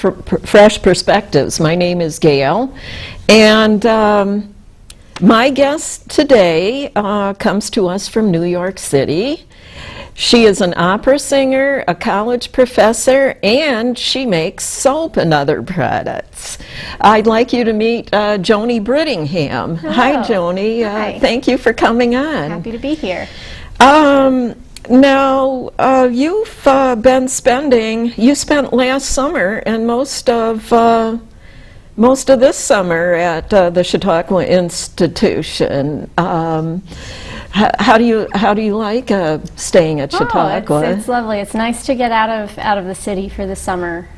Fresh Perspectives. My name is Gail, and my guest today comes to us from New York City. She is an opera singer, a college professor, and she makes soap and other products. I'd like you to meet Joanie Brittingham. Hello. Hi, Joanie. Hi. Thank you for coming on. Happy to be here. Now, you spent last summer and most of this summer at the Chautauqua Institution. How do you like staying at Chautauqua? Oh, it's lovely. It's nice to get out of the city for the summer.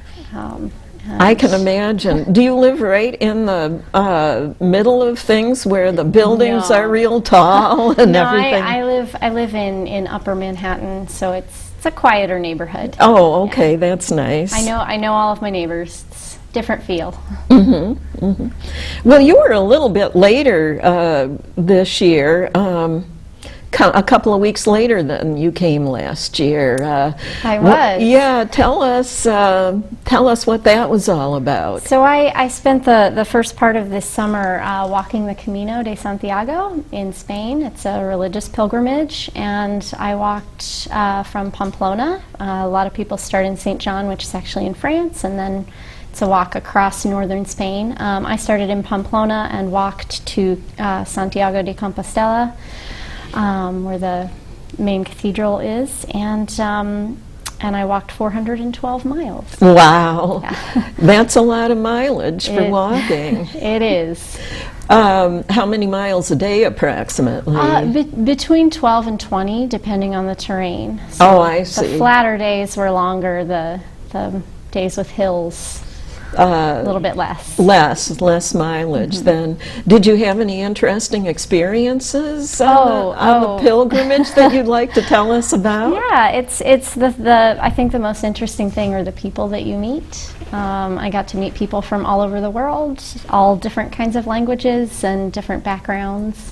I can imagine. Do you live right in the middle of things where the buildings are real tall and everything? I live in Upper Manhattan, so it's a quieter neighborhood. Oh, okay, yeah. That's nice. I know all of my neighbors. It's a different feel. Mm-hmm, mm-hmm. Well, you were a little bit later this year. A couple of weeks later than you came last year. I was. Yeah, tell us what that was all about. So I spent the first part of this summer walking the Camino de Santiago in Spain. It's a religious pilgrimage, and I walked from Pamplona. A lot of people start in St. John, which is actually in France, and then it's a walk across northern Spain. I started in Pamplona and walked to Santiago de Compostela, where the main cathedral is, and I walked 412 miles. Wow, yeah. That's a lot of mileage for walking. It is. How many miles a day approximately? Between 12 and 20, depending on the terrain. So oh, I see. The flatter days were longer. The days with hills, a little bit less. Less mileage. Mm-hmm. Then, did you have any interesting experiences on the pilgrimage that you'd like to tell us about? Yeah, it's I think the most interesting thing are the people that you meet. I got to meet people from all over the world, all different kinds of languages and different backgrounds.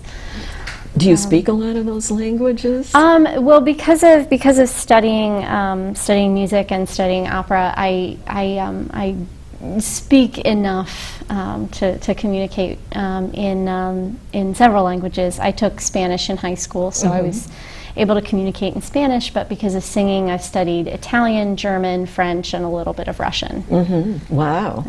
Do you speak a lot of those languages? Well, because of studying music and studying opera, I speak enough to communicate in several languages. I took Spanish in high school, so I was able to communicate in Spanish, but because of singing, I've studied Italian, German, French, and a little bit of Russian. Mm-hmm. Wow.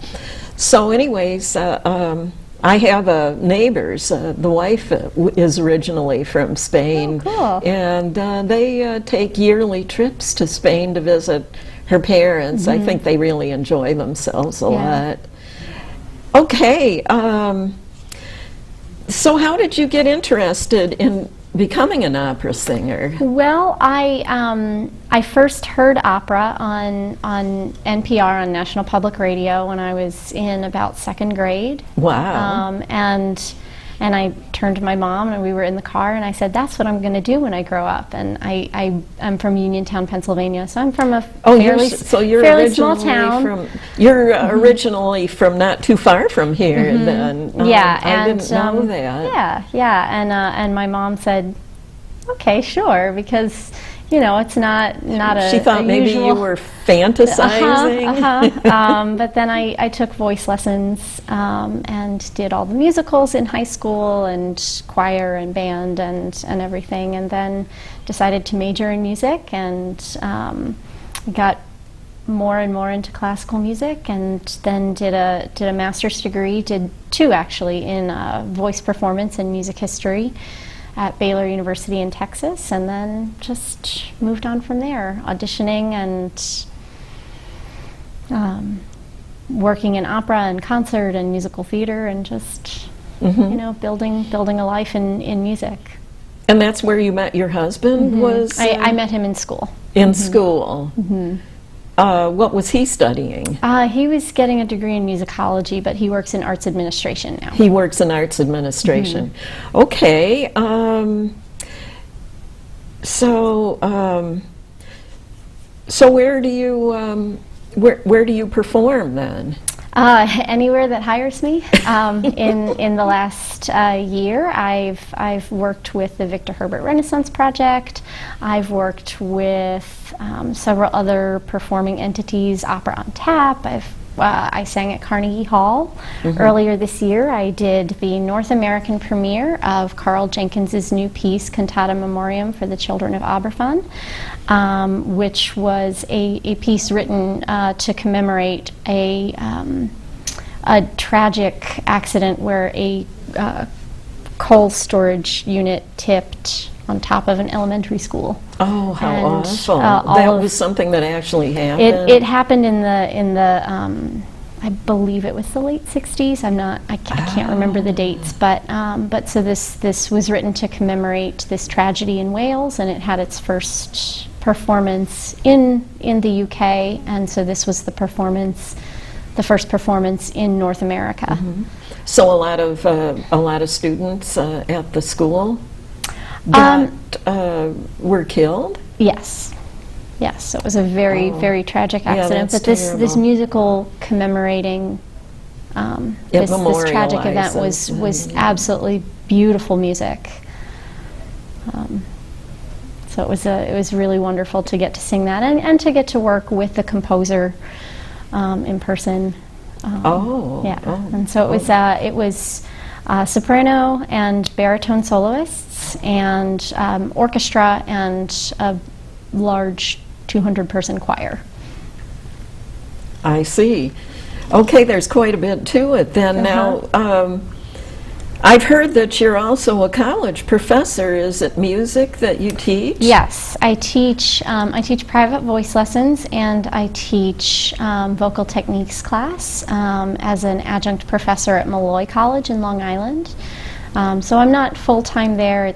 So anyways, I have neighbors. The wife is originally from Spain. Oh, cool. And they take yearly trips to Spain to visit her parents. I think they really enjoy themselves a lot. Okay, so how did you get interested in becoming an opera singer? Well, I first heard opera on NPR, on National Public Radio, when I was in about second grade. Wow. And I turned to my mom, and we were in the car, and I said, that's what I'm going to do when I grow up. And I'm from Uniontown, Pennsylvania, so I'm from a fairly small town. You're originally from not too far from here, then. Yeah. I didn't know that. Yeah. And my mom said, okay, sure, because it's not a She thought maybe you were fantasizing. But then I took voice lessons and did all the musicals in high school, and choir and band and everything, and then decided to major in music, and got more and more into classical music, and then did a master's degree, did two actually, in voice performance and music history at Baylor University in Texas, and then just moved on from there, auditioning and working in opera and concert and musical theater, and just building a life in music. And that's where you met your husband? Was I met him in school. In school. What was he studying? He was getting a degree in musicology, but he works in arts administration now. He works in arts administration. Okay. So where do you perform then? Anywhere that hires me. In the last year, I've worked with the Victor Herbert Renaissance Project. I've worked with several other performing entities, Opera on Tap. I've I sang at Carnegie Hall. Earlier this year, I did the North American premiere of Carl Jenkins's new piece, Cantata Memoriam for the Children of Aberfan, which was a piece written to commemorate a tragic accident where a coal storage unit tipped on top of an elementary school. Oh, how And, awful. all That of- was something that actually happened? It happened in the I believe it was the late 60s. I can't remember the dates, but so this was written to commemorate this tragedy in Wales, and it had its first performance in the UK, and so this was the first performance in North America. So a lot of students at the school that were killed? Yes. So it was a very tragic Yeah, accident. that's But this terrible. musical commemorating this tragic event memorializes, was yeah. absolutely beautiful music. So it was really wonderful to get to sing that and to get to work with the composer in person. Yeah, and so it was soprano and baritone soloists and orchestra and a large 200-person choir. I see. Okay, there's quite a bit to it then. Now, I've heard that you're also a college professor. Is it music that you teach? Yes, I teach private voice lessons, and I teach vocal techniques class as an adjunct professor at Malloy College in Long Island. So I'm not full-time there.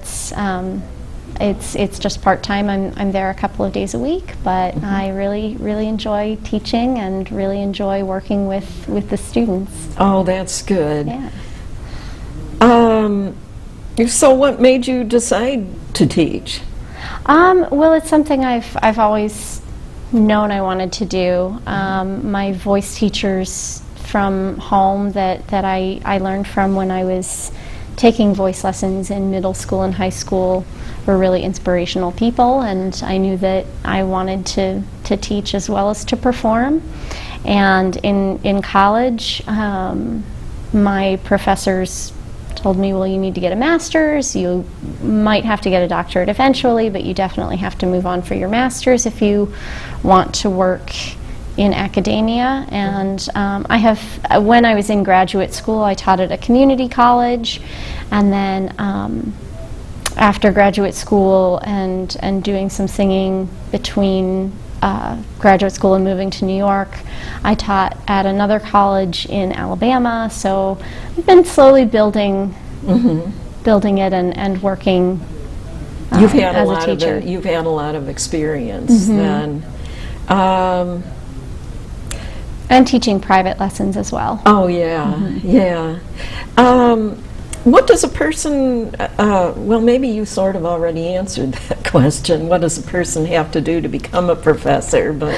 It's just part-time. I'm there a couple of days a week, but I really enjoy teaching and really enjoy working with the students. Oh, that's good. Yeah. So what made you decide to teach? Well, it's something I've always known I wanted to do. My voice teachers from home that I learned from when I was taking voice lessons in middle school and high school were really inspirational people, and I knew that I wanted to teach as well as to perform. And in college, my professors told me, well, you need to get a master's, you might have to get a doctorate eventually, but you definitely have to move on for your master's if you want to work in academia. And when I was in graduate school, I taught at a community college, and then after graduate school and doing some singing between graduate school and moving to New York, I taught at another college in Alabama. So I've been slowly building it and working You've had as a lot a teacher. You've had a lot of experience then. And teaching private lessons as well. Oh yeah, yeah. What does a person? Well, maybe you sort of already answered that question. What does a person have to do to become a professor? But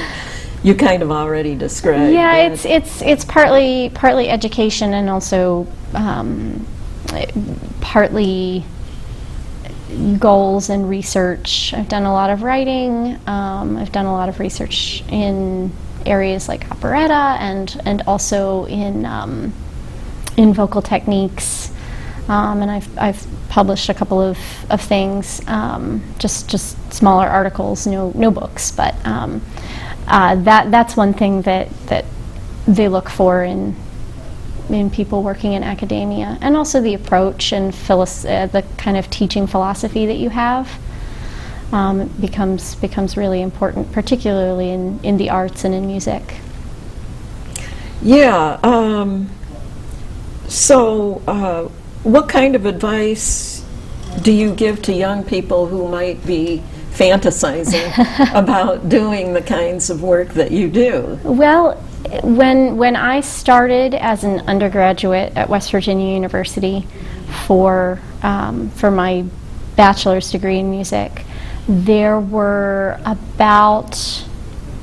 you kind of already described. Yeah, that. it's partly education and also partly goals and research. I've done a lot of writing. I've done a lot of research in areas like operetta and also in vocal techniques. And I've published a couple of things, just smaller articles, no books, but that's one thing that they look for in people working in academia, and also the approach and the kind of teaching philosophy that you have becomes really important, particularly in the arts and in music. Yeah. So, what kind of advice do you give to young people who might be fantasizing about doing the kinds of work that you do? Well, when I started as an undergraduate at West Virginia University for my bachelor's degree in music, there were a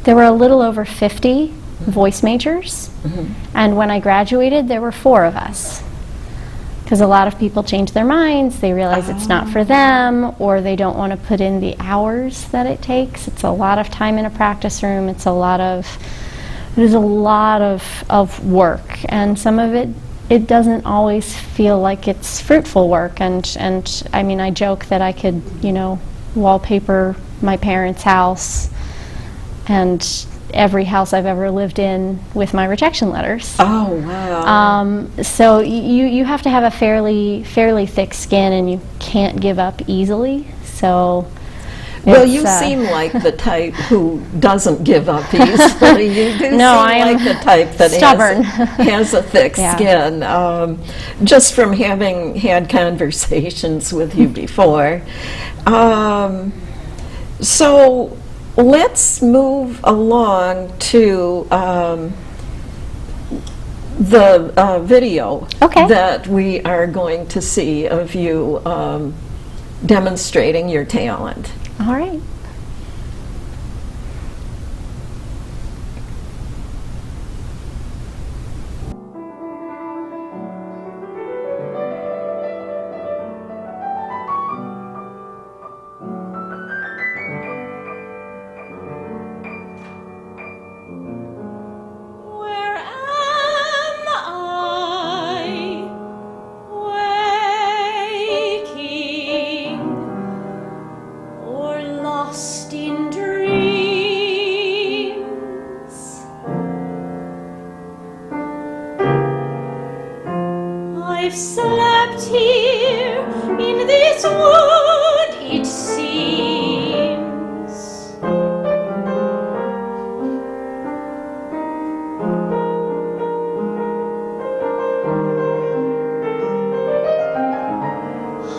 little over 50 voice majors, and when I graduated, there were 4 of us. Because a lot of people change their minds, they realize it's not for them, or they don't want to put in the hours that it takes. It's a lot of time in a practice room, it's a lot of it is a lot of work, and some of it doesn't always feel like it's fruitful work. And I mean, I joke that I could, wallpaper my parents' house and every house I've ever lived in with my rejection letters. Oh, wow. So you have to have a fairly thick skin, and you can't give up easily. So. Well, you seem like the type who doesn't give up easily. You do No, seem like the type that stubborn. has a thick Yeah. skin, just from having had conversations with you before. So let's move along to the video Okay. that we are going to see of you demonstrating your talent. All right. Where am I? Waking or lost in dreams? I've slept here in this wood, it seems.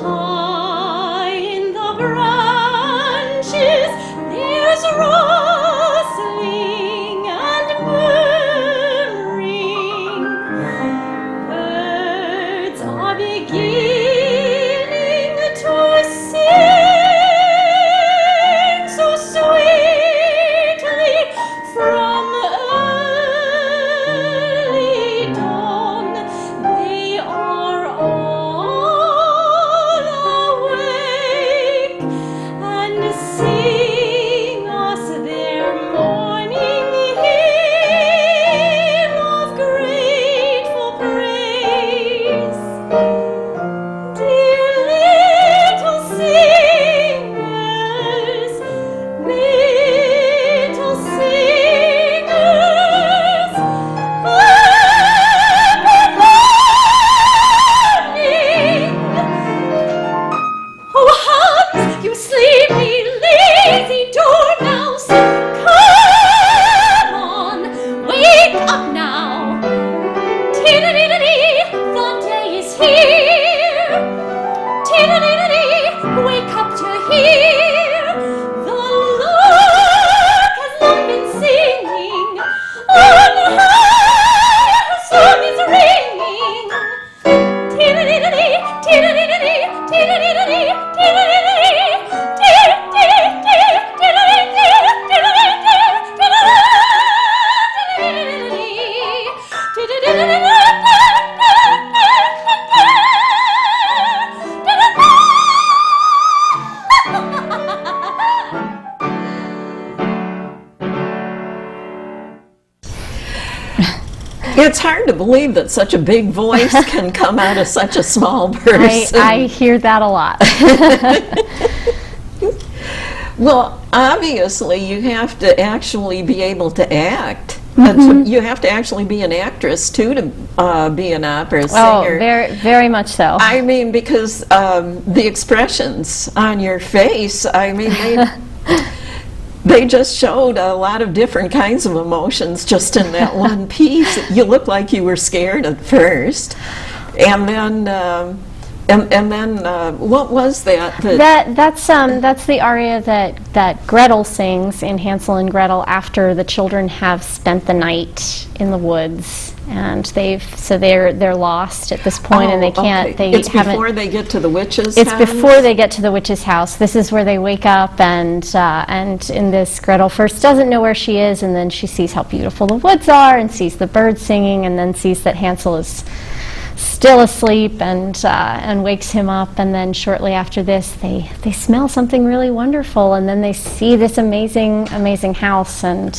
High in the branches, there's rustling and murmuring. Birds are beginning to sing so sweetly from early dawn. They are all awake and sing us their morning hymn of grateful praise. Dear little singers, little singers, happy morning. Oh, Hans, you sleepy, lazy dormouse, come on, wake up now. Tiddly-diddly, the day is here. Tiddly-diddly, wake up to hear. The lark has long been singing, on high her song is ringing. Tiddly-diddly, tiddly-diddly, tiddly-diddly, tiddly-diddly, It's hard to believe that such a big voice can come out of such a small person. I hear that a lot. Well, obviously, you have to actually be able to act. You have to actually be an actress, too, to be an opera singer. Oh, very, very much so. I mean, because the expressions on your face, I mean, they just showed a lot of different kinds of emotions just in that one piece. You looked like you were scared at first, and then what was that? That's the aria that Gretel sings in Hansel and Gretel after the children have spent the night in the woods, and they're lost at this point, and they can't. Okay. It's before they get to the witch's It's house? before they get to the witch's house. This is where they wake up, and in this, Gretel first doesn't know where she is, and then she sees how beautiful the woods are, and sees the birds singing, and then sees that Hansel is still asleep, and wakes him up. And then shortly after this, they smell something really wonderful, and then they see this amazing house, and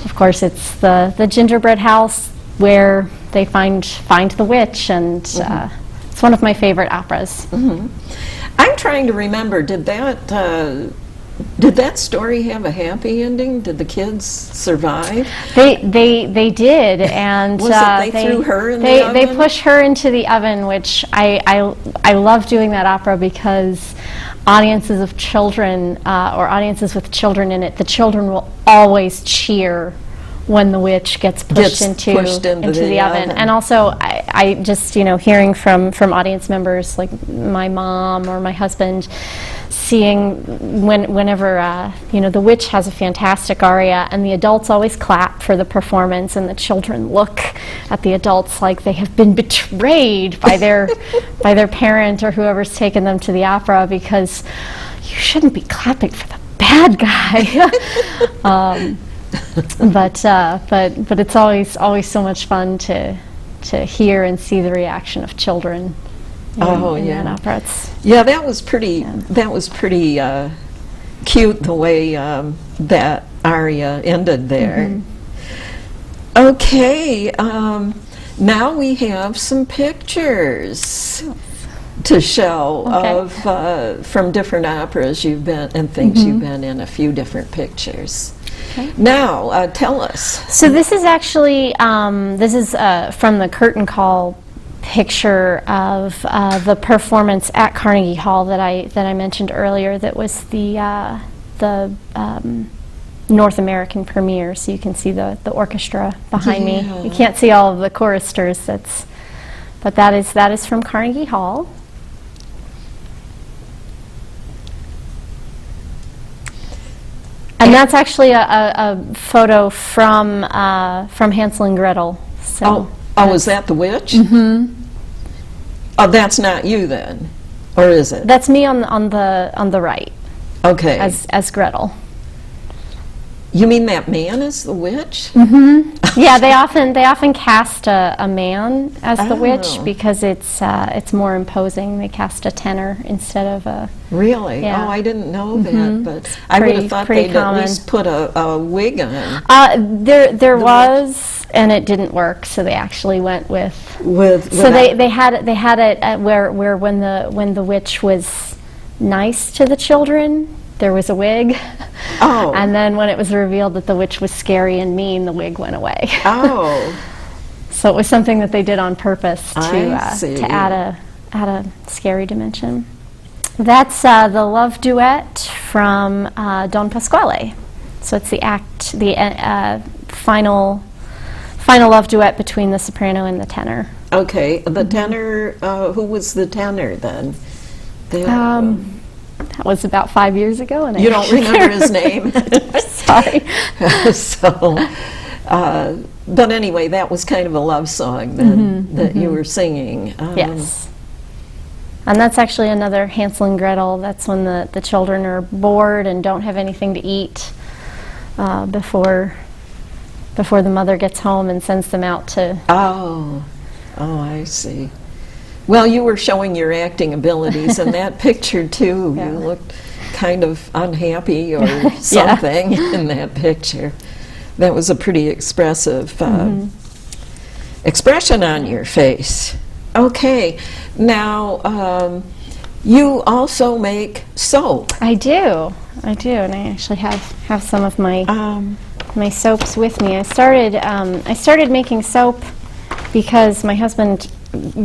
of course, it's the gingerbread house where they find the witch, and it's one of my favorite operas. I'm trying to remember, did that story have a happy ending? Did the kids survive? They did, and Was it they threw her in the they oven? push her into the oven, which I love doing that opera because audiences of children or audiences with children in it, the children will always cheer when the witch gets pushed into the oven. And also, I just, hearing from audience members like my mom or my husband, seeing whenever, the witch has a fantastic aria, and the adults always clap for the performance, and the children look at the adults like they have been betrayed by their parent or whoever's taken them to the opera, because you shouldn't be clapping for the bad guy. But it's always so much fun to hear and see the reaction of children in that opera. That was pretty. That was pretty cute the way that aria ended there. Okay, now we have some pictures to show of from different operas you've been and things you've been in. A few different pictures. Okay. Now, tell us. So this is actually from the curtain call picture of the performance at Carnegie Hall that I mentioned earlier. That was the North American premiere. So you can see the orchestra behind me. You can't see all of the choristers. But that is from Carnegie Hall. And that's actually a photo from Hansel and Gretel. So was that the witch? Oh, that's not you then, or is it? That's me on the right. Okay. As Gretel. You mean that man is the witch? Yeah, they often cast a man as the witch because it's more imposing. They cast a tenor instead of a. Really? Yeah. Oh, I didn't know that, but I would have thought they'd at least put a wig on. There was, and it didn't work, so they actually went with. So they had it where when the witch was nice to the children, there was a wig. Oh. And then when it was revealed that the witch was scary and mean, the wig went away. Oh. So it was something that they did on purpose to add a scary dimension. That's the love duet from Don Pasquale. So it's the final love duet between the soprano and the tenor. Okay, the tenor. Who was the tenor then? That was about 5 years ago, and you don't remember his name. Sorry. But anyway, that was kind of a love song then that you were singing. Yes. And that's actually another Hansel and Gretel. That's when the children are bored and don't have anything to eat before the mother gets home and sends them out to. Oh, I see. Well, you were showing your acting abilities in that picture too. Yeah. You looked kind of unhappy or something in that picture. That was a pretty expressive expression on your face. Okay, now you also make soap. I do, and I actually have some of my my soaps with me. I started making soap because my husband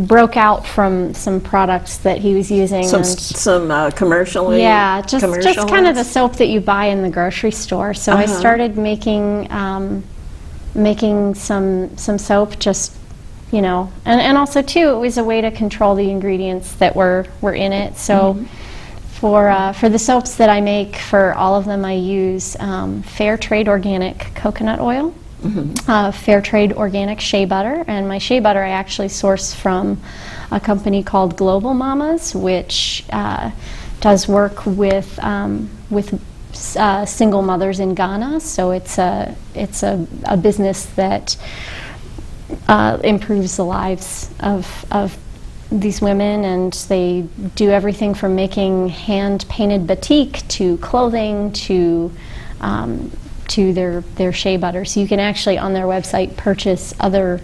broke out from some products that he was using. Some commercially. Yeah, just kind of the soap that you buy in the grocery store. So I started making some soap, just and also too, it was a way to control the ingredients that were in it. So for the soaps that I make, for all of them, I use fair trade organic coconut oil. Fair trade organic shea butter, and my shea butter I actually source from a company called Global Mamas, which does work with single mothers in Ghana. So it's a business that improves the lives of these women, and they do everything from making hand painted batik to clothing to to their shea butter. So you can actually on their website purchase other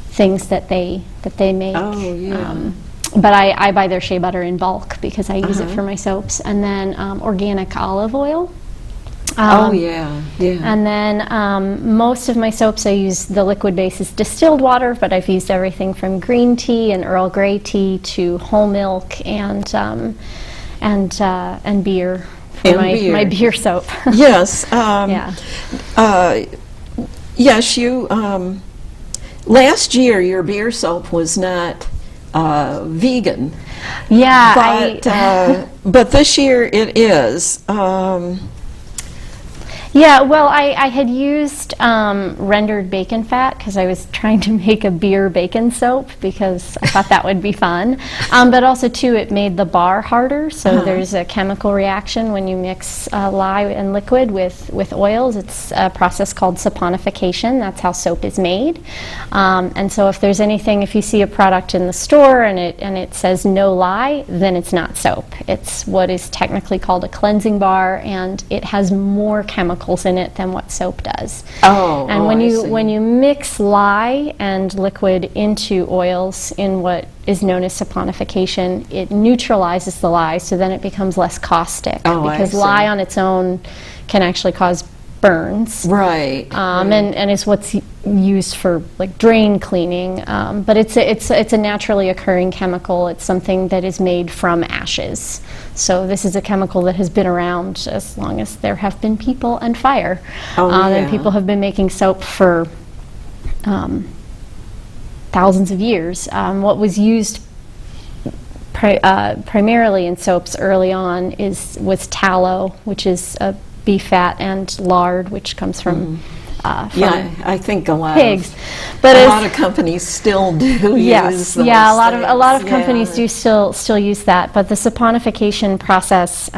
things that they make. Oh, yeah. But I buy their shea butter in bulk because I use it for my soaps. And then organic olive oil. Oh, yeah, yeah. And then most of my soaps, I use the liquid base is distilled water, but I've used everything from green tea and Earl Grey tea to whole milk and beer for And my beer. beer soap. Yes. Yeah. Yes, you, last year your beer soap was not vegan, Yeah, but this year it is. yeah, well, I had used rendered bacon fat because I was trying to make a beer bacon soap because I thought that would be fun. But also, too, it made the bar harder. So there's a chemical reaction when you mix lye and liquid with oils. It's a process called saponification. That's how soap is made. And so if there's anything, if you see a product in the store and it says no lye, then it's not soap. It's what is technically called a cleansing bar, and it has more chemicals in it than what soap does. And when you mix lye and liquid into oils in what is known as saponification, it neutralizes the lye, so then it becomes less caustic because lye on its own can actually cause burns. Right. And it's what's used for like drain cleaning. But it's a naturally occurring chemical. It's something that is made from ashes. So this is a chemical that has been around as long as there have been people and fire. And people have been making soap for thousands of years. What was used primarily in soaps early on was tallow, which is beef fat, and lard, which comes from I think a lot pigs. But a lot of companies still do use those a lot of things. companies do still use that. But the saponification process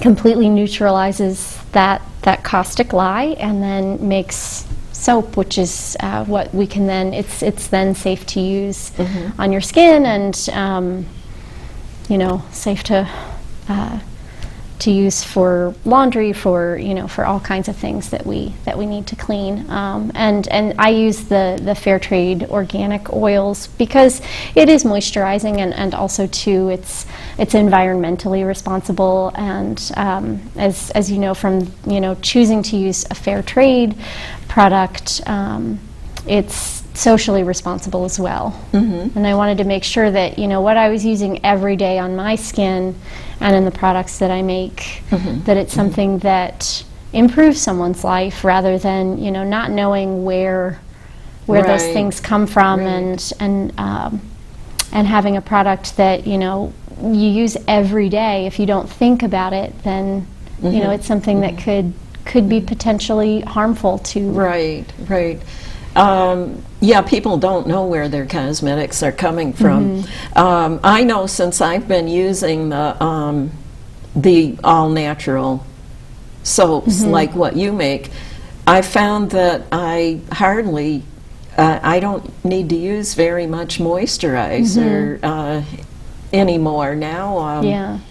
completely neutralizes that caustic lye, and then makes soap, which is what we can then it's then safe to use on your skin, and safe to use for laundry, for all kinds of things that we need to clean. And I use the fair trade organic oils because it is moisturizing, and also too it's environmentally responsible, and as you know from choosing to use a fair trade product, it's socially responsible as well. And I wanted to make sure that what I was using every day on my skin and in the products that I make, that it's something that improves someone's life, rather than not knowing where those things come from, and having a product that you use every day. If you don't think about it, then it's something that could be potentially harmful to. Right. People don't know where their cosmetics are coming from. I know, since I've been using the all-natural soaps, like what you make, I found that I don't need to use very much moisturizer anymore now.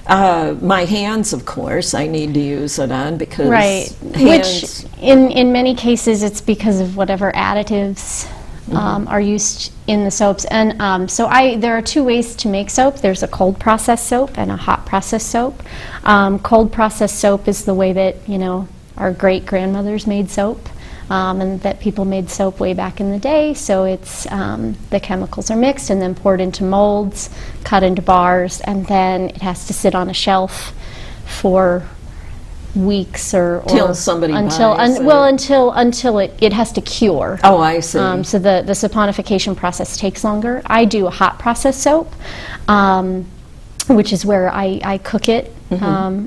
My hands, of course, I need to use it on, because which in many cases it's because of whatever additives are used in the soaps. And there are two ways to make soap. There's a cold process soap and a hot process soap. Cold process soap is the way that our great grandmothers made soap. And that people made soap way back in the day. So it's the chemicals are mixed and then poured into molds, cut into bars, and then it has to sit on a shelf for weeks or till somebody until buys until it has to cure. Oh, I see. So the saponification process takes longer. I do a hot process soap, which is where I cook it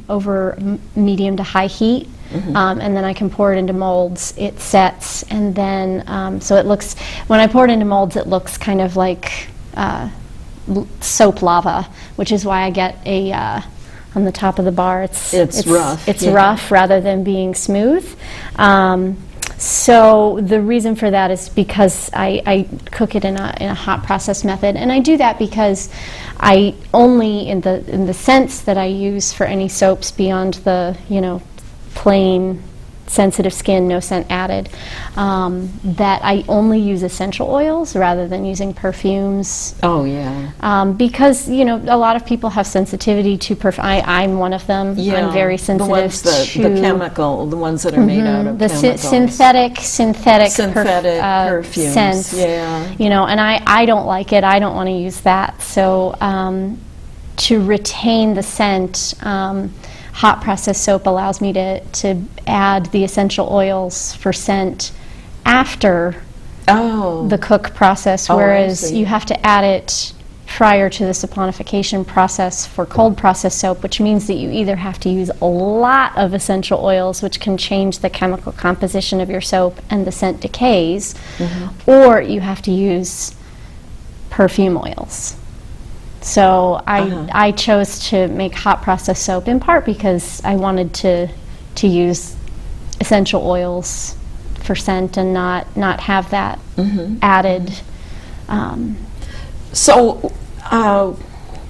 over medium to high heat. And then I can pour it into molds. It sets, and then so it looks. When I pour it into molds, it looks kind of like soap lava, which is why I get a on the top of the bar. It's rough. It's rough rather than being smooth. So the reason for that is because I cook it in a hot process method, and I do that because I only in the scents that I use for any soaps beyond the plain sensitive skin, no scent added, that I only use essential oils rather than using perfumes. Oh, yeah. Because, you know, a lot of people have sensitivity to perfume. I'm one of I'm very sensitive the ones to the chemical, the ones that are made out of the chemicals. synthetic perfumes. scents. Yeah. You know, and I don't like it. I don't want to use that. So to retain the scent, hot process soap allows me to add the essential oils for scent after the cook process, whereas you have to add it prior to the saponification process for cold process soap, which means that you either have to use a lot of essential oils, which can change the chemical composition of your soap and the scent decays, or you have to use perfume oils. So I chose to make hot process soap in part because I wanted to use essential oils for scent and not have that added. So,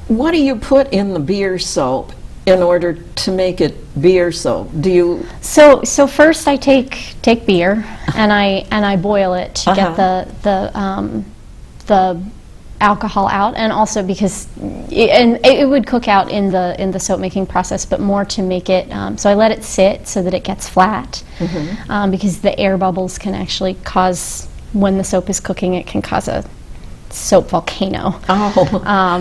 what do you put in the beer soap in order to make it beer soap? Do you? So first I take beer and I boil it to get the alcohol out, and also because it would cook out in the soap making process, but more to make it. So I let it sit so that it gets flat, because the air bubbles can actually cause, when the soap is cooking, it can cause a soap volcano,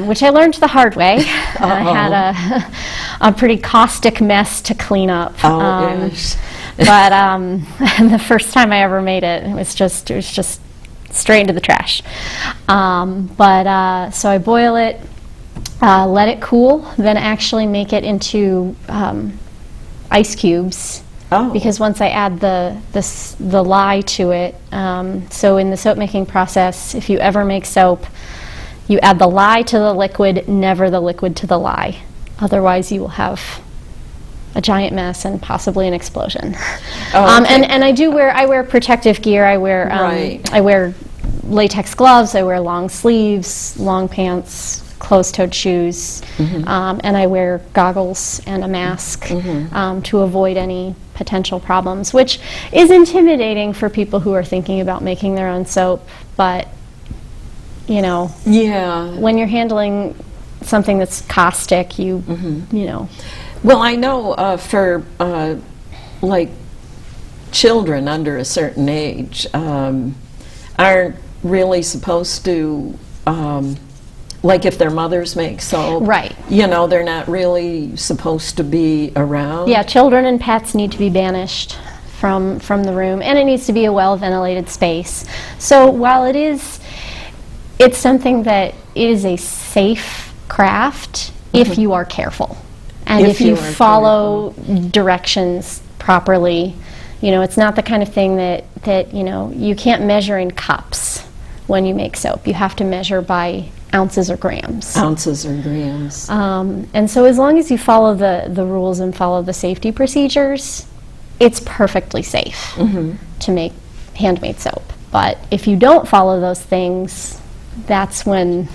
which I learned the hard way. I had a pretty caustic mess to clean up. Yes. But the first time I ever made it, it was just straight into the trash. So I boil it, let it cool, then actually make it into ice cubes. Because once I add the lye to it, so in the soap making process, if you ever make soap, you add the lye to the liquid, never the liquid to the lye. Otherwise, you will have a giant mess and possibly an explosion. And I wear protective gear. I wear latex gloves. I wear long sleeves, long pants, closed-toed shoes, and I wear goggles and a mask to avoid any potential problems, which is intimidating for people who are thinking about making their own soap. But you know, when you're handling something that's caustic, you know. Well, I know for like children under a certain age aren't really supposed to, like if their mothers make soap, right? You know, they're not really supposed to be around. Yeah, children and pets need to be banished from the room, and it needs to be a well-ventilated space. So while it's something that is a safe craft if you are careful. And if you follow directions properly. You know, it's not the kind of thing that you know, you can't measure in cups when you make soap. You have to measure by ounces or grams. Ounces or grams. And so as long as you follow the rules and follow the safety procedures, it's perfectly safe to make handmade soap. But if you don't follow those things, that's when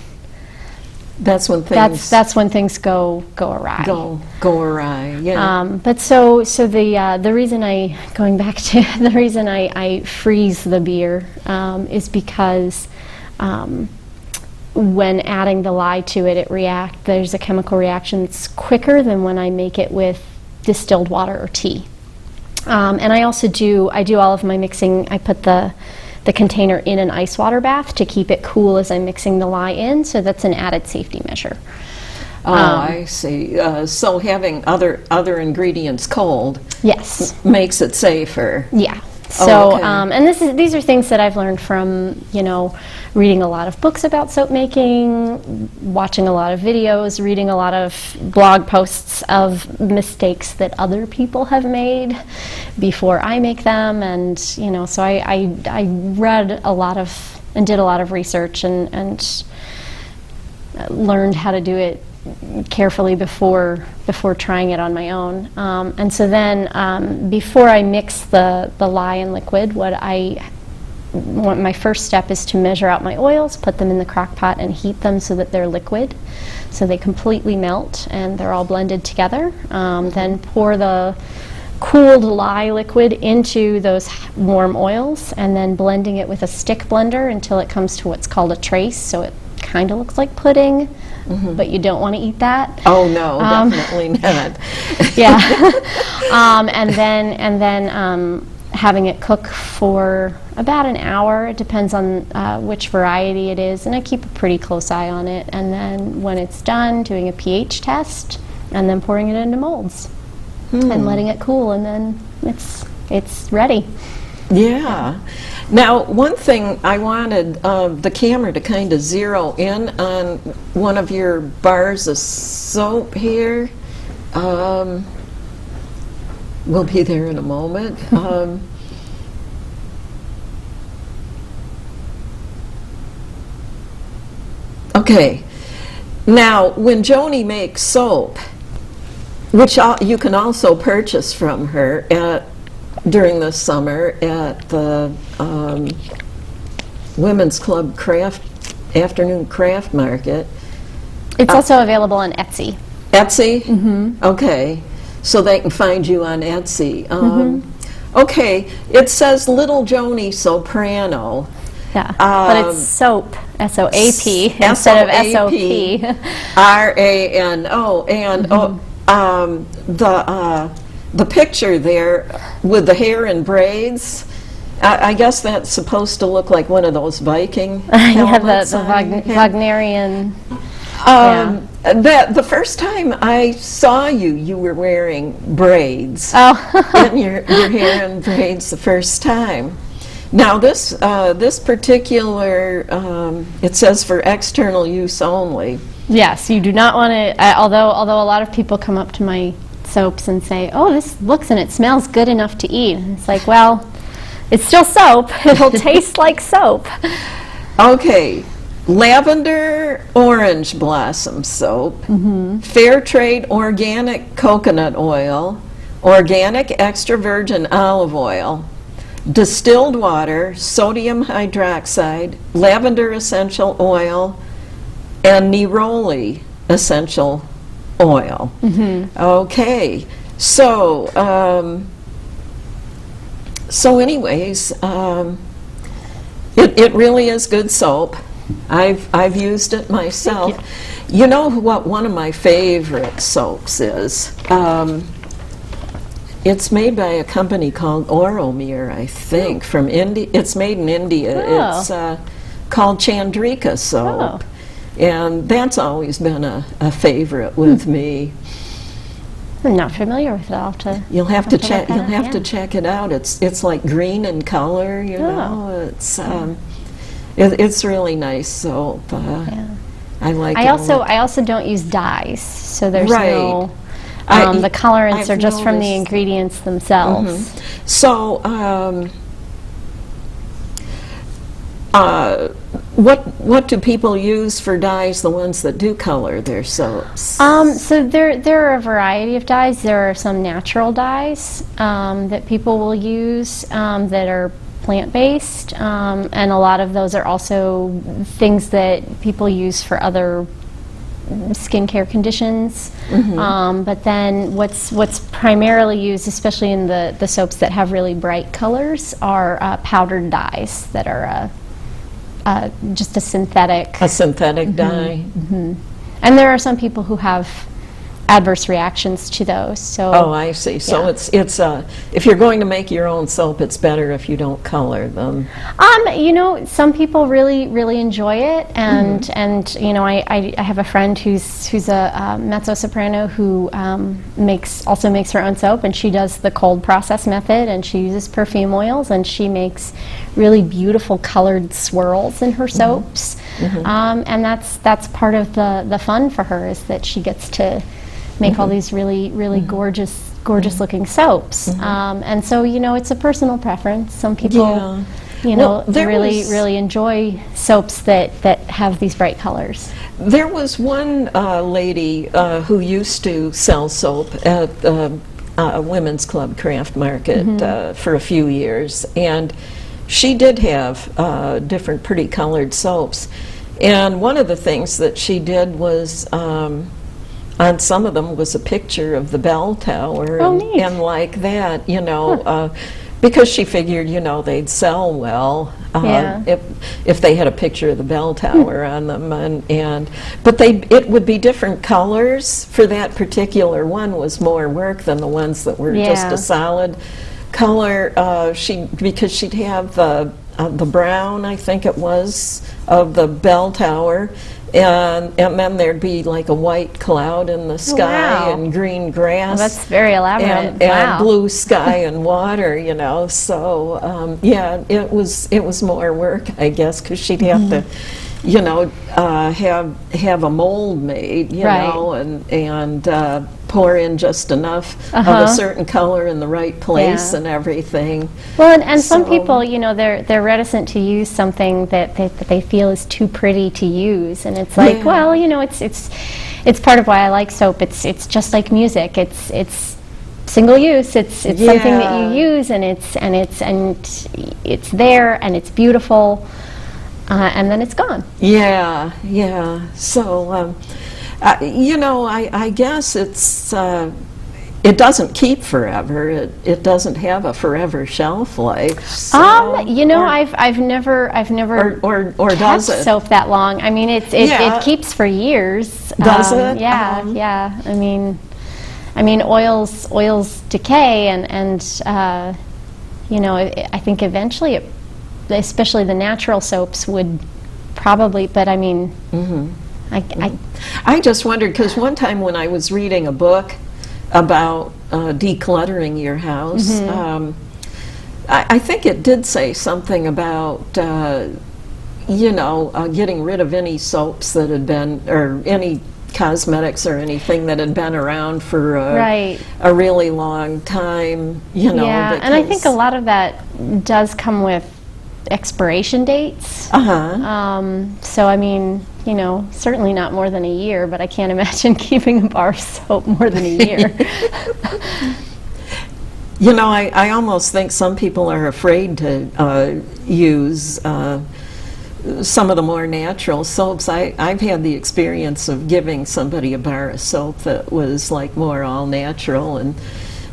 things go awry. Go awry. Yeah. But so the reason the reason I freeze the beer is because when adding the lye to it, there's a chemical reaction that's quicker than when I make it with distilled water or tea. And I also do all of my mixing. I put the container in an ice water bath to keep it cool as I'm mixing the lye in, so that's an added safety measure. I see. So having other ingredients cold, yes, makes it safer. Yeah. So, okay. And these are things that I've learned from, you know, reading a lot of books about soap making, watching a lot of videos, reading a lot of blog posts of mistakes that other people have made before I make them, and you know, so I read a lot of and did a lot of research and learned how to do it carefully before trying it on my own. And so then before I mix the lye and liquid, my first step is to measure out my oils, put them in the crock pot and heat them so that they're liquid, so they completely melt and they're all blended together. Then pour the cooled lye liquid into those warm oils and then blending it with a stick blender until it comes to what's called a trace, so it kind of looks like pudding, but you don't want to eat that. Oh, no, definitely not. Yeah. And then having it cook for about an hour. It depends on which variety it is, and I keep a pretty close eye on it. And then when it's done, doing a pH test, and then pouring it into molds and letting it cool, and then it's ready. Yeah. Now, one thing I wanted the camera to kind of zero in on one of your bars of soap here. We'll be there in a moment. Okay. Now, when Joanie makes soap, which you can also purchase from her during the summer at the Women's Club afternoon craft market. It's also available on Etsy. Etsy? Mm-hmm. Okay. So they can find you on Etsy. Okay. It says Little Joanie Soprano. Yeah, but it's soap, S-O-A-P, instead of S-O-P. R-A-N-O. And the picture there with the hair in braids, I guess that's supposed to look like one of those Viking helmets. The Wagnerian. The first time I saw you, you were wearing braids. Oh. Getting your hair in braids the first time. Now this particular, it says for external use only. Yes, you do not want to, although a lot of people come up to my soaps and say, oh, this looks and it smells good enough to eat. And it's like, well, it's still soap. It'll taste like soap. Okay. Lavender orange blossom soap, fair trade organic coconut oil, organic extra virgin olive oil, distilled water, sodium hydroxide, lavender essential oil, and neroli essential oil. Okay, so anyways, it really is good soap. I've used it myself. You know what one of my favorite soaps is? It's made by a company called Oromir, I think, from India. It's made in India. Oh. It's called Chandrika soap. And that's always been a favorite with me. I'm not familiar with it. You'll have to check. look You'll that up, have to check it out. It's like green in color. You know, it's really nice soap. I like it. I also don't use dyes, so there's no. I- The colorants I've are just from the noticed- ingredients themselves. So, what do people use for dyes? The ones that do color their soaps. So there are a variety of dyes. There are some natural dyes that people will use that are plant-based, and a lot of those are also things that people use for other skincare conditions. But then what's primarily used, especially in the soaps that have really bright colors, are powdered dyes that are just a synthetic. A synthetic dye. And there are some people who have adverse reactions to those. So Oh, I see. So Yeah. it's if you're going to make your own soap, it's better if you don't color them. some people really enjoy it, and I have a friend who's a mezzo soprano who also makes her own soap, and she does the cold process method, and she uses perfume oils, and she makes really beautiful colored swirls in her soaps, and that's part of the fun for her, is that she gets to make all these really gorgeous looking soaps, and so it's a personal preference. Some people Well, there was- really enjoy soaps that have these bright colors. There was one lady who used to sell soap at a women's club craft market for a few years, and she did have different pretty colored soaps. And one of the things that she did was on some of them was a picture of the bell tower Oh, and, neat. and like that, because she figured, they'd sell well Yeah. if they had a picture of the bell tower on them, but it would be different colors. For that particular one was more work than the ones that were just Yeah. a solid color. Because she'd have the brown, I think it was, of the bell tower. And then there'd be like a white cloud in the sky wow. and green grass. Well, that's very elaborate. And Wow. blue sky and water, So it was more work, I guess, because she'd have to, have a mold made, Right. and pour in just enough of a certain color in the right place Yeah. and everything. Well, and some So- people, they're reticent to use something that they feel is too pretty to use, and it's like, Yeah. well, it's part of why I like soap. It's just like music. It's single use. It's something that you Yeah. use, and it's there, and it's beautiful, and then it's gone. Yeah, yeah. So, I guess it doesn't keep forever. It doesn't have a forever shelf life. So, I've never or kept does it? soap that long. I mean, Yeah. it keeps for years. Does it? Yeah, yeah. I mean, oils decay, and I think eventually, especially the natural soaps would probably. But I mean, I just wondered, because one time when I was reading a book about decluttering your house, I think it did say something about, getting rid of any soaps that had been, or any cosmetics or anything that had been around for Right. a really long time, yeah, and I think a because- lot of that does come with expiration dates. Uh-huh. So I mean, certainly not more than a year, but I can't imagine keeping a bar of soap more than a year. I almost think some people are afraid to use some of the more natural soaps. I've had the experience of giving somebody a bar of soap that was like more all natural, and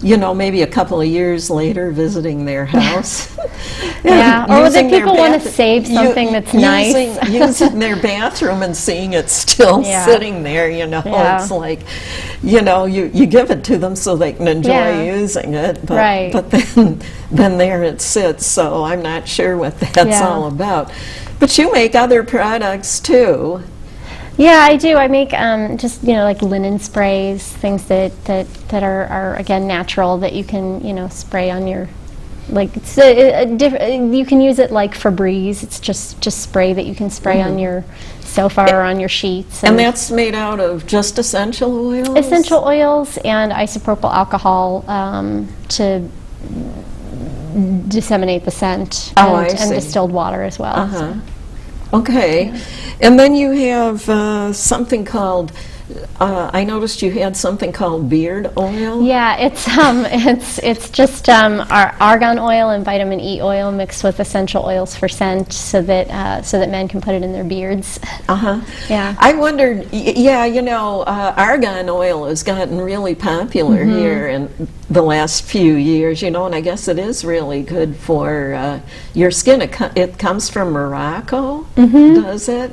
maybe a couple of years later visiting their house. Yeah, or using that their people want to save something that's nice. Using their bathroom and seeing it still Yeah. sitting there, Yeah. It's like, you give it to them so they can enjoy Yeah. using it, but, Right. but then there it sits, so I'm not sure what that's Yeah. all about. But you make other products too. Yeah, I do. I make just like linen sprays, things that are again natural that you can spray on your, like it's you can use it like Febreze. It's just spray that you can spray on your sofa or on your sheets. And that's made out of just essential oils? Essential oils and isopropyl alcohol to disseminate the scent, Oh, I and see. distilled water as well. Uh-huh. So. Okay. And then you have something called, I noticed you had something called beard oil. Yeah, it's just our argan oil and vitamin E oil mixed with essential oils for scent, so that men can put it in their beards. Uh-huh. Yeah. I wondered, argan oil has gotten really popular here in the last few years, and I guess it is really good for your skin. It comes from Morocco, does it?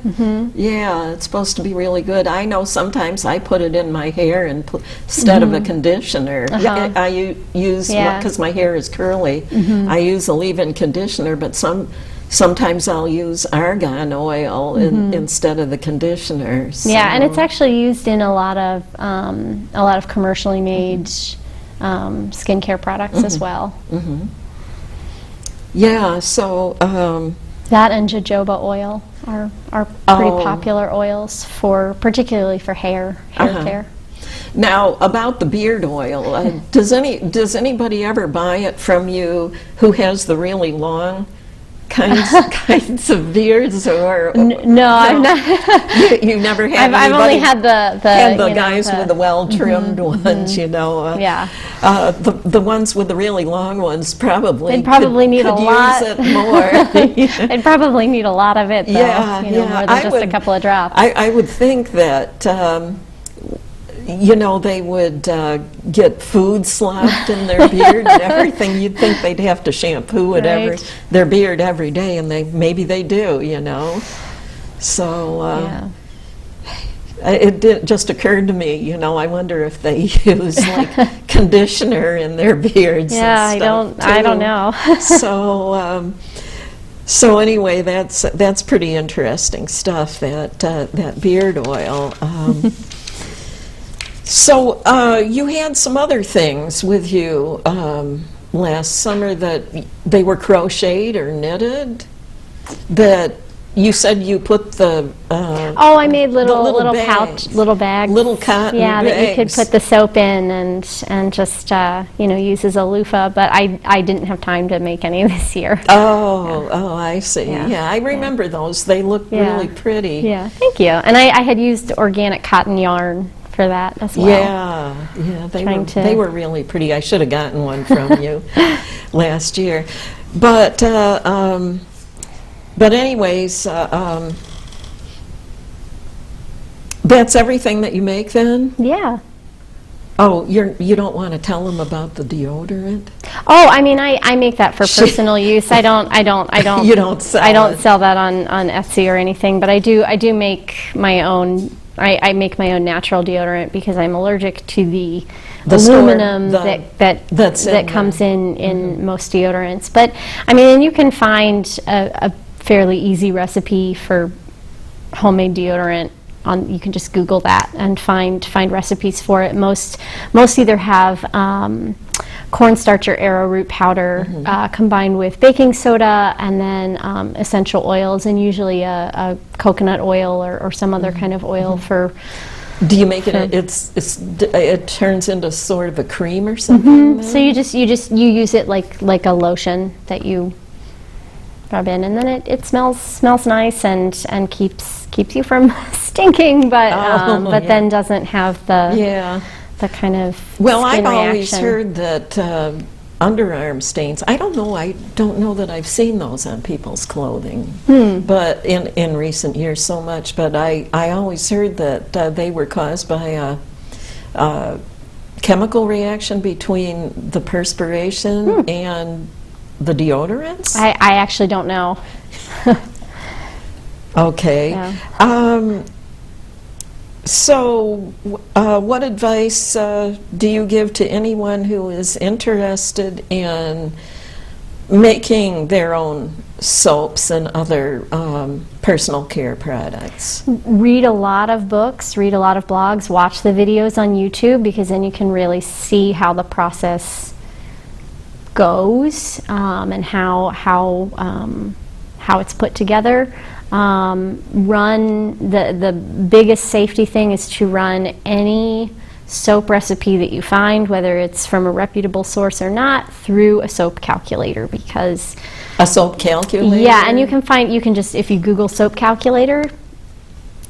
Yeah, it's supposed to be really good. I know sometimes I put it in my hair instead of a conditioner. Yeah, I use, Yeah. because my hair is curly, I use a leave-in conditioner, but sometimes I'll use argan oil instead of the conditioner. Yeah, and so- it's actually used in a lot of commercially made skincare products as well. Yeah, so That and jojoba oil are pretty Oh. popular oils particularly for hair care. now about the beard oil, does anybody ever buy it from you who has the really long kinds of beards, or No, I've not. you never had I've only anybody had the had the you know, guys with the well-trimmed ones, Yeah. The ones with the really long ones probably They'd probably need a could lot. use it more. I'd probably need a lot of it, though. Yeah, more yeah, than I just a would- couple of drops. I would think that, you know, they would get food slopped in their beard and everything. You'd think they'd have to shampoo Right. their beard every day, and maybe they do, you know. So Yeah. it just occurred to me, you know, I wonder if they use like conditioner in their beards. Yeah, and stuff I don't too. know. So anyway, that's pretty interesting stuff. That beard oil. So you had some other things with you last summer that they were crocheted or knitted. That you said you put the Oh, I made little bags. pouch, little bags. Little cotton Yeah, that you could bags. put the soap in and just use as a loofah. But I didn't have time to make any this year. Oh, I see. Yeah. Yeah, I remember those. They look Yeah. really pretty. Yeah, thank you. And I had used organic cotton yarn for that as well. Yeah, they were really pretty. I should have gotten one from you last year, but anyways, that's everything that you make then. Yeah. Oh, you don't want to tell them about the deodorant? Oh, I mean, I make that for personal use. I don't. You don't sell I don't it. sell that on Etsy or anything. But I do make my own. I make my own natural deodorant because I'm allergic to the aluminum that comes in most deodorants. But I mean, and you can find a fairly easy recipe for homemade deodorant. You can just Google that and find recipes for it. Most either have cornstarch or arrowroot powder combined with baking soda, and then essential oils, and usually a coconut oil or some other kind of oil for. Do you make it? It turns into sort of a cream or something. So you use it like a lotion that you rub in, and then it smells nice and keeps you from stinking, but then doesn't have the kind of Well, skin I've always reaction. heard that underarm stains. I don't know that I've seen those on people's clothing, but in recent years so much. But I always heard that they were caused by a chemical reaction between the perspiration and the deodorants. I actually don't know. Okay. Yeah. So, what advice do you give to anyone who is interested in making their own soaps and other personal care products? Read a lot of books, read a lot of blogs, watch the videos on YouTube, because then you can really see how the process goes and how it's put together. The biggest safety thing is to run any soap recipe that you find, whether it's from a reputable source or not, through a soap calculator, because A soap calculator? yeah, and you can just, if you Google soap calculator,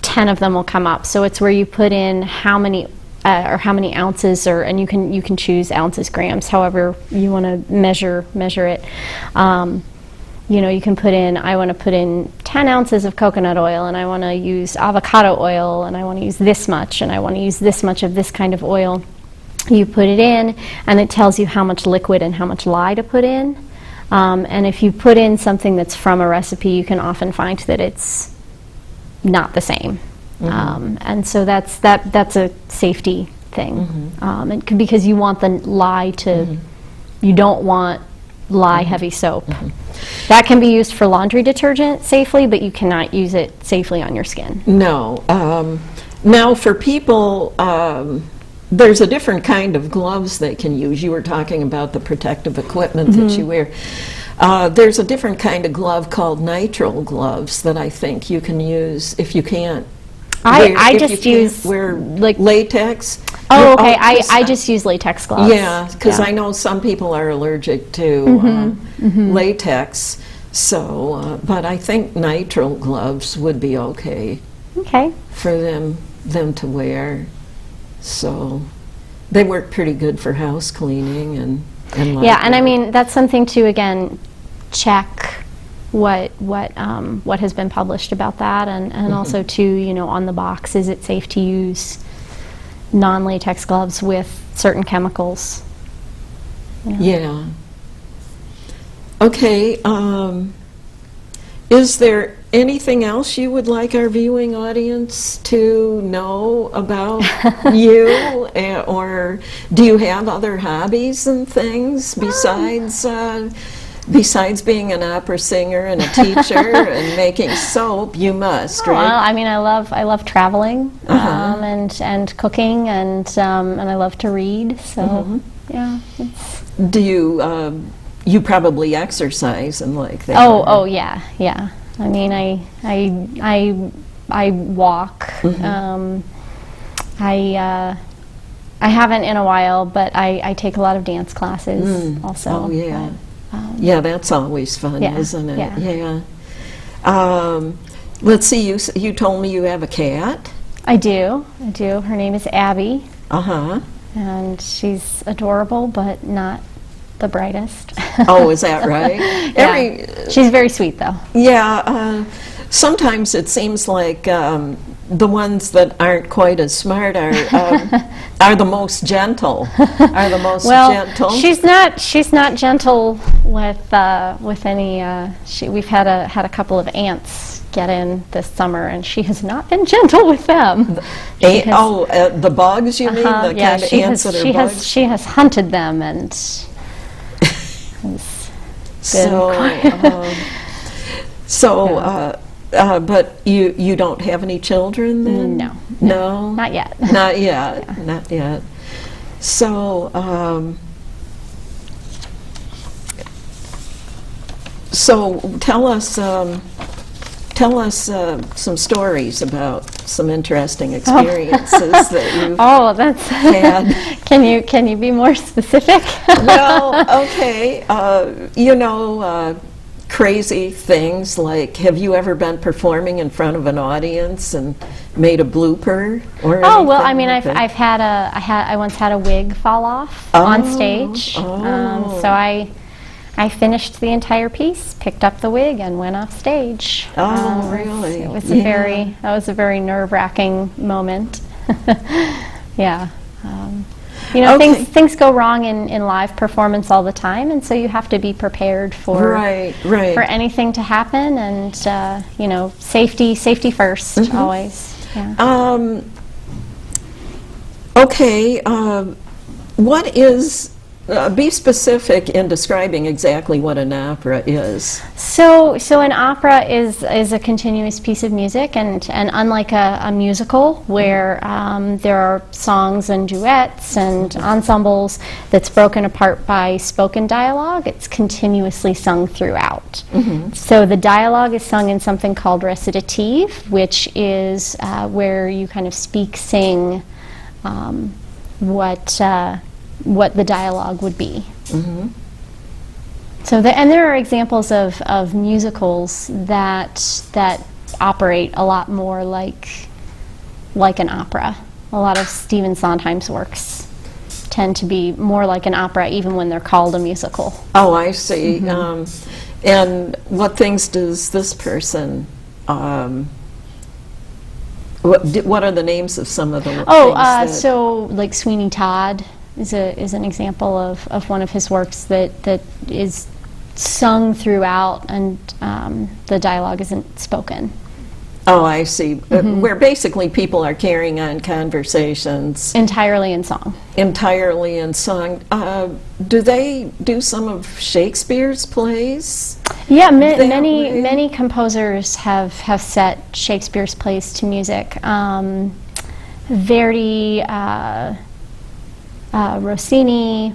10 of them will come up. So it's where you put in how many ounces, and you can choose ounces, grams, however you want to measure it. You can put in, I want to put in 10 ounces of coconut oil, and I want to use avocado oil, and I want to use this much, and I want to use this much of this kind of oil. You put it in, and it tells you how much liquid and how much lye to put in. And if you put in something that's from a recipe, you can often find that it's not the same. And so that's a safety thing. Because you want the lye to, you don't want lye heavy soap. That can be used for laundry detergent safely, but you cannot use it safely on your skin. No. Now, for people, there's a different kind of gloves they can use. You were talking about the protective equipment that you wear. There's a different kind of glove called nitrile gloves that I think you can use if you can't. I just use wear like latex. Oh, okay. I just use latex gloves. Yeah, because I know some people are allergic to latex. So, but I think nitrile gloves would be okay Okay. for them to wear. So, they work pretty good for house cleaning and Yeah, and I mean that's something to again check what has been published about that, and also too, on the box, is it safe to use non-latex gloves with certain chemicals. You know. Yeah. Okay, is there anything else you would like our viewing audience to know about you? Or do you have other hobbies and things besides being an opera singer and a teacher and making soap? You must, right? Well, I mean, I love traveling, Uh-huh. and cooking, and I love to read. So yeah. Do you probably exercise and like that? Oh yeah. I mean, I walk. I haven't in a while, but I take a lot of dance classes also. Oh yeah. Yeah, that's always fun, Yeah, isn't it? yeah. Let's see, you told me you have a cat. I do. Her name is Abby, Uh-huh. and she's adorable, but not the brightest. Oh, is that right? Yeah. She's very sweet, though. Yeah, sometimes it seems like the ones that aren't quite as smart are the most gentle. Are the most gentle. she's not gentle with any. We've had a couple of ants get in this summer, and she has not been gentle with them. The bugs, you mean? The Yeah, kind of ants that are bugs? she has hunted them and. But you don't have any children then? No. No? Not yet. Not yet. Yeah. Not yet. So, tell us some stories about some interesting experiences that you've had. Can you be more specific? Well, okay. Crazy things like, have you ever been performing in front of an audience and made a blooper or Oh well, I anything mean, like that? I once had a wig fall off on stage. So I finished the entire piece, picked up the wig, and went off stage. Oh, really? It was a very nerve-wracking moment. Yeah. Okay. Things go wrong in live performance all the time, and so you have to be prepared for Right. for anything to happen, and safety first always. Yeah. Okay. What is? Be specific in describing exactly what an opera is. So an opera is a continuous piece of music, and unlike a musical where there are songs and duets and ensembles that's broken apart by spoken dialogue, it's continuously sung throughout. So the dialogue is sung in something called recitative, which is where you kind of sing what the dialogue would be. So there are examples of musicals that operate a lot more like an opera. A lot of Stephen Sondheim's works tend to be more like an opera even when they're called a musical. Oh, I see. And what things does this person? What are the names of some of the things so like Sweeney Todd is an example of one of his works that is sung throughout, and the dialogue isn't spoken. Oh, I see. Where basically people are carrying on conversations Entirely in song. entirely in song. Do they do some of Shakespeare's plays? Yeah, That way? many composers have set Shakespeare's plays to music. Verdi, Rossini,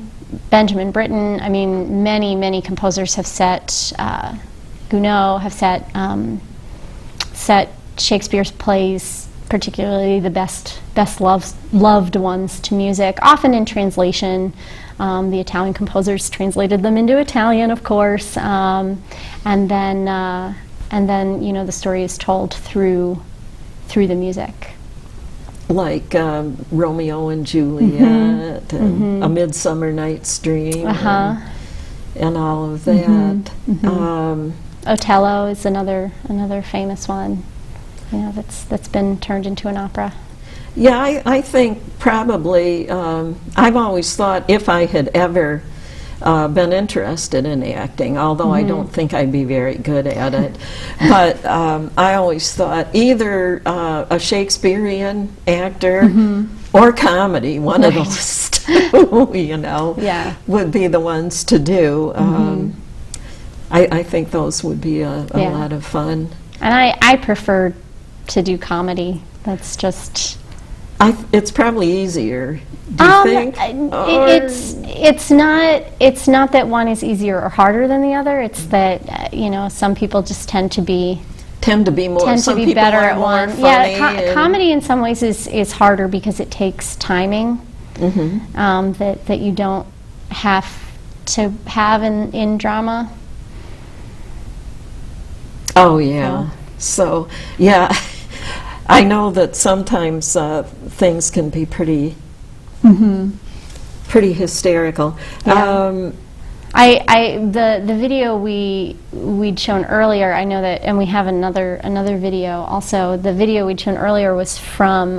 Benjamin Britten. I mean, many composers have set. Gounod have set Shakespeare's plays, particularly the best loved ones, to music. Often in translation. The Italian composers translated them into Italian, of course, and then the story is told through the music. Like Romeo and Juliet and A Midsummer Night's Dream and all of that. Otello is another famous one, that's been turned into an opera. Yeah, I think probably, I've always thought if I had ever been interested in acting, although I don't think I'd be very good at it, but I always thought either a Shakespearean actor or comedy, one of those two, Yeah. would be the ones to do. I think those would be a Yeah. lot of fun. And I prefer to do comedy. That's just... It's probably easier, do you think? Or- It's not that one is easier or harder than the other. It's that some people just tend to be more, some people better are at more one. funny Yeah, and- comedy in some ways is harder because it takes timing that you don't have to have in drama. Oh, yeah. So, yeah, I know that sometimes things can be pretty hysterical. Yeah. The video we'd shown earlier, I know that, and we have another video also. The video we'd shown earlier was from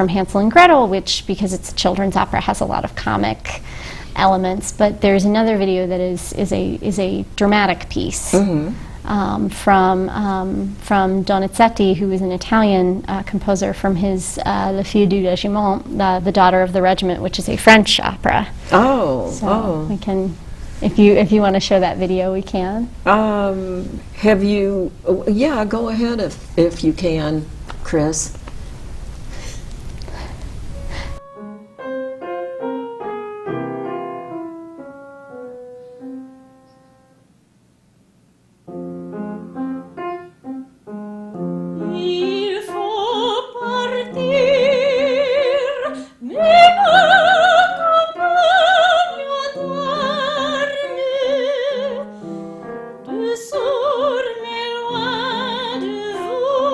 Hansel and Gretel, which, because it's a children's opera, has a lot of comic elements. But there's another video that is a dramatic piece from Donizetti, who is an Italian composer, from his Le Fille du Régiment, the Daughter of the Regiment, which is a French opera. So we can, if you want to show that video, we can. Have you? Yeah, go ahead if you can, Chris. Il faut partir, mais ma campagne éternelle, de sourds mais loin de vous.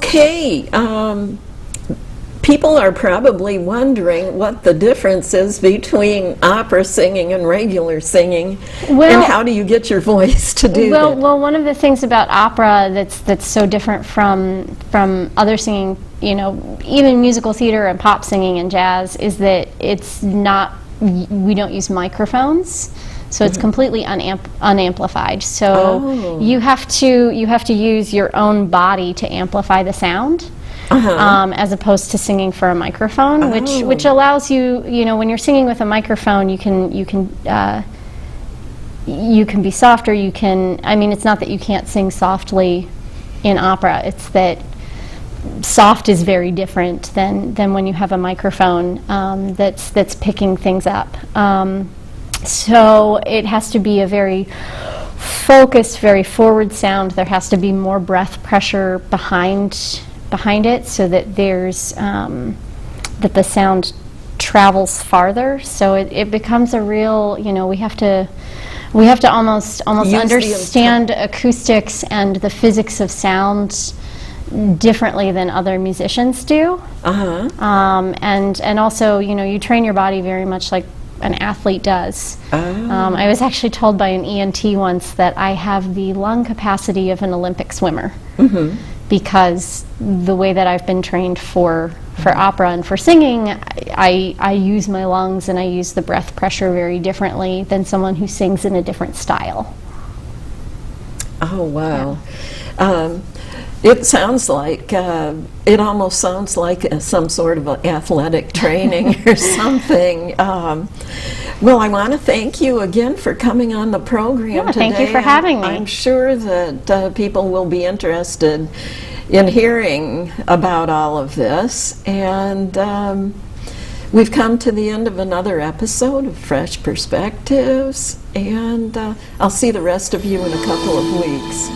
Okay, people are probably wondering what the difference is between opera singing and regular singing, Well- and how do you get your voice to do that? Well, one of the things about opera that's so different from other singing, you know, even musical theater and pop singing and jazz, is that it's not, we don't use microphones, so it's completely unamplified. So Oh. you have to use your own body to amplify the sound. As opposed to singing for a microphone, which allows you, you know, when you're singing with a microphone, you can be softer. You can, I mean, it's not that you can't sing softly in opera. It's that soft is very different than when you have a microphone that's picking things up. So it has to be a very focused, very forward sound. There has to be more breath pressure behind it, so that there's that the sound travels farther. So it becomes a real, you know, we have to almost Use the understand acoustics and the physics of sound differently than other musicians do. And also, you know, you train your body very much like an athlete does. I was actually told by an ENT once that I have the lung capacity of an Olympic swimmer. Because the way that I've been trained for opera and for singing, I use my lungs and I use the breath pressure very differently than someone who sings in a different style. Oh, wow. It sounds like, it almost sounds like some sort of athletic training or something. Well, I want to thank you again for coming on the program today. Thank you for having me. I'm sure that people will be interested in hearing about all of this. And we've come to the end of another episode of Fresh Perspectives, and I'll see the rest of you in a couple of weeks.